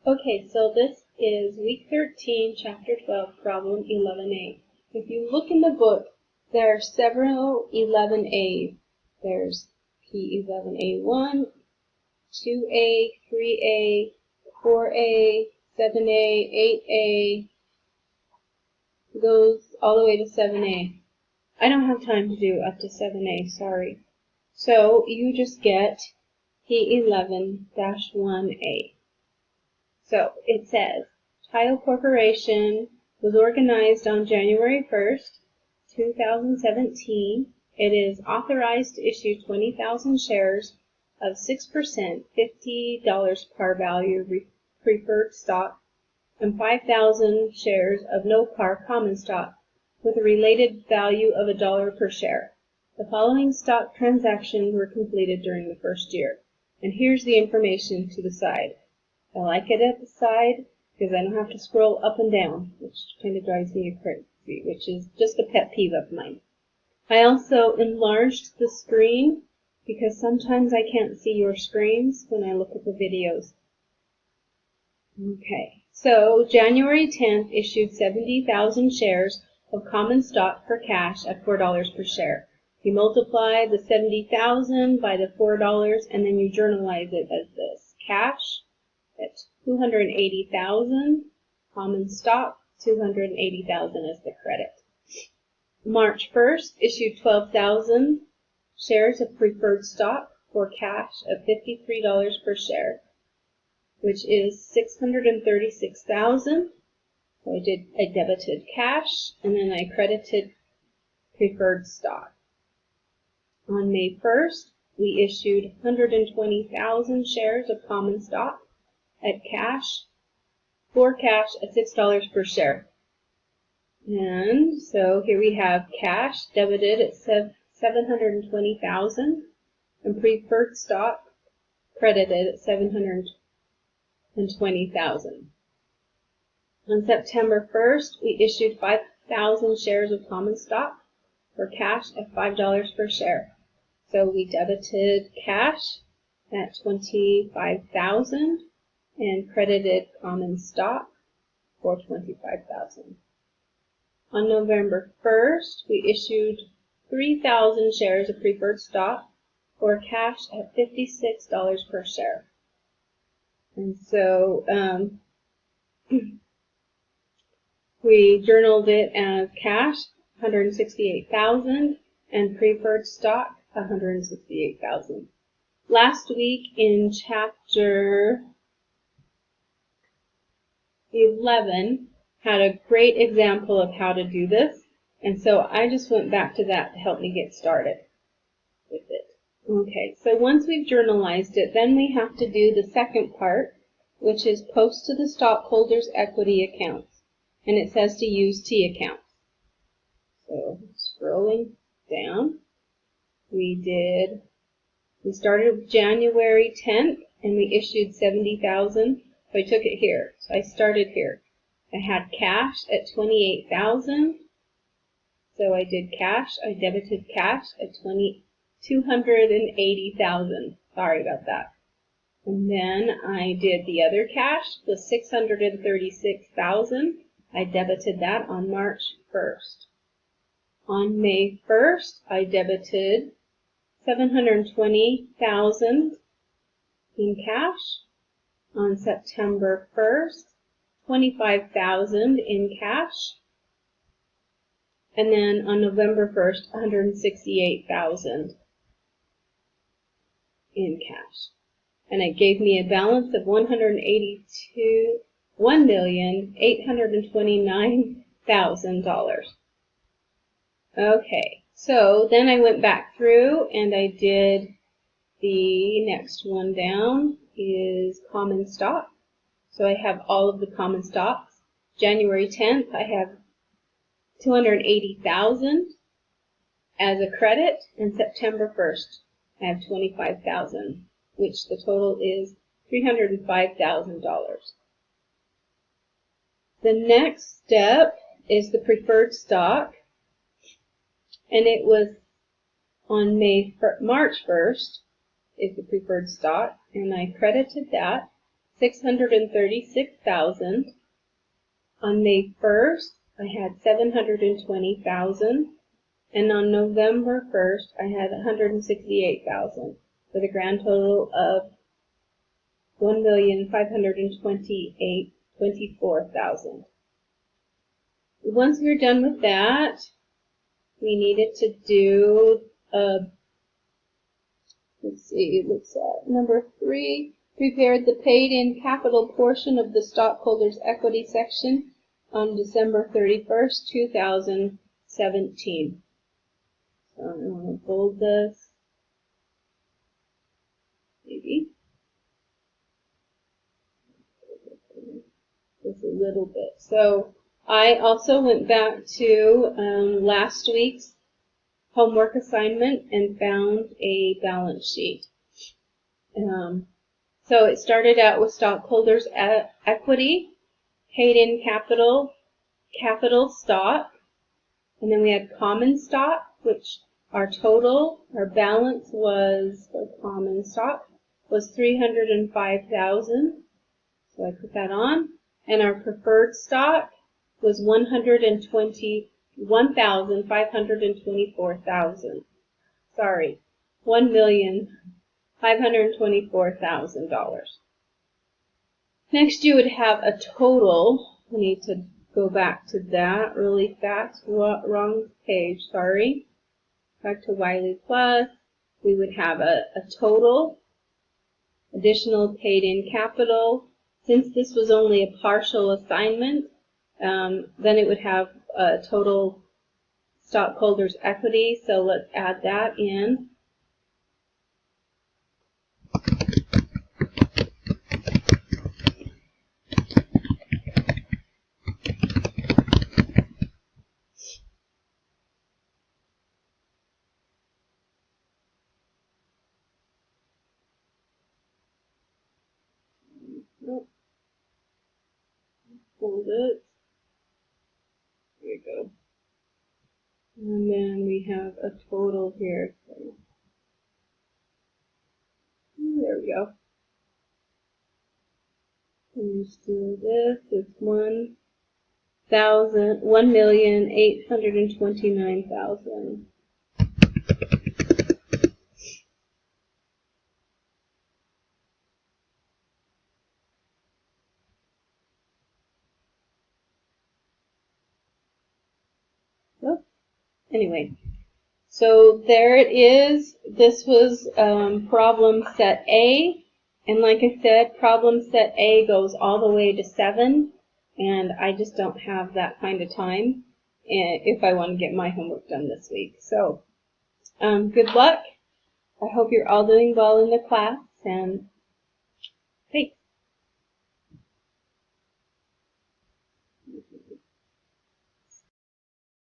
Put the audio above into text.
Okay, so this is week 13, chapter 12, problem 11a. If you look in the book, there are several 11a's. There's P11A1, 2a, 3a, 4a, 7a, 8a, goes all the way to 7a. I don't have time to do up to 7a, sorry. So you just get P11-1a. So it says, Tile Corporation was organized on January 1st, 2017. It is authorized to issue 20,000 shares of 6%, $50 par value preferred stock, and 5,000 shares of no par common stock with a related value of $1 per share. The following stock transactions were completed during the first year. And here's the information to the side. I like it at the side because I don't have to scroll up and down, which kind of drives me crazy, which is just a pet peeve of mine. I also enlarged the screen because sometimes I can't see your screens when I look at the videos. Okay, so January 10th issued 70,000 shares of common stock for cash at $4 per share. You multiply the 70,000 by the $4 and then you journalize it as this. Cash at 280,000, common stock, 280,000 as the credit. March 1st, issued 12,000 shares of preferred stock for cash of $53 per share, which is 636,000. So I debited cash and then I credited preferred stock. On May 1st, we issued 120,000 shares of common stock at cash, for cash at $6 per share. And so here we have cash debited at 720,000 and preferred stock credited at 720,000. On September 1st, we issued 5,000 shares of common stock for cash at $5 per share. So we debited cash at 25,000 and credited common stock for 25,000. On November 1st, we issued 3,000 shares of preferred stock for cash at $56 per share. And so we journaled it as cash, 168,000, and preferred stock, 168,000. Last week in chapter 11 had a great example of how to do this, and so I just went back to that to help me get started with it. Okay, so once we've journalized it, then we have to do the second part, which is post to the stockholders' equity accounts, and it says to use T accounts. So scrolling down, we started with January 10th, and we issued 70,000. So I took it here. So I started here. I had cash at 28,000. So I did cash. I debited cash at 280,000. Sorry about that. And then I did the other cash, the 636,000. I debited that on March 1st. On May 1st, I debited 720,000 in cash. On September 1st, 25,000 in cash. And then on November 1st, 168,000 in cash. And it gave me a balance of $1,829,000. Okay, so then I went back through and I did the next one down is common stock. So I have all of the common stocks. January 10th, I have 280,000 as a credit, and September 1st, I have 25,000, which the total is $305,000. The next step is the preferred stock, and it was on March 1st is the preferred stock, and I credited that $636,000. On May 1st, I had $720,000. And on November 1st, I had $168,000 for the grand total of $1,524,000. Once we're done with that, we needed to do let's see, it looks at number 3, prepared the paid-in capital portion of the stockholders' equity section on December 31st, 2017. So I'm going to bold this, maybe, just a little bit. So I also went back to last week's homework assignment and found a balance sheet. So it started out with stockholders' equity, paid-in capital stock, and then we had common stock, which our balance was for common stock was $305,000. So I put that on, and our preferred stock was $1,524,000. Sorry, $1,524,000. Next, you would have a total. I need to go back to that really fast. Wrong page, sorry. Back to Wiley Plus. We would have a total, additional paid-in capital. Since this was only a partial assignment, then it would have a total stockholders' equity. So let's add that in. Hold it. There we go. And then we have a total here. There we go. And just do this. It's $1,829,000. Anyway, so there it is. This was problem set A. And like I said, problem set A goes all the way to 7. And I just don't have that kind of time if I want to get my homework done this week. So good luck. I hope you're all doing well in the class. And thanks.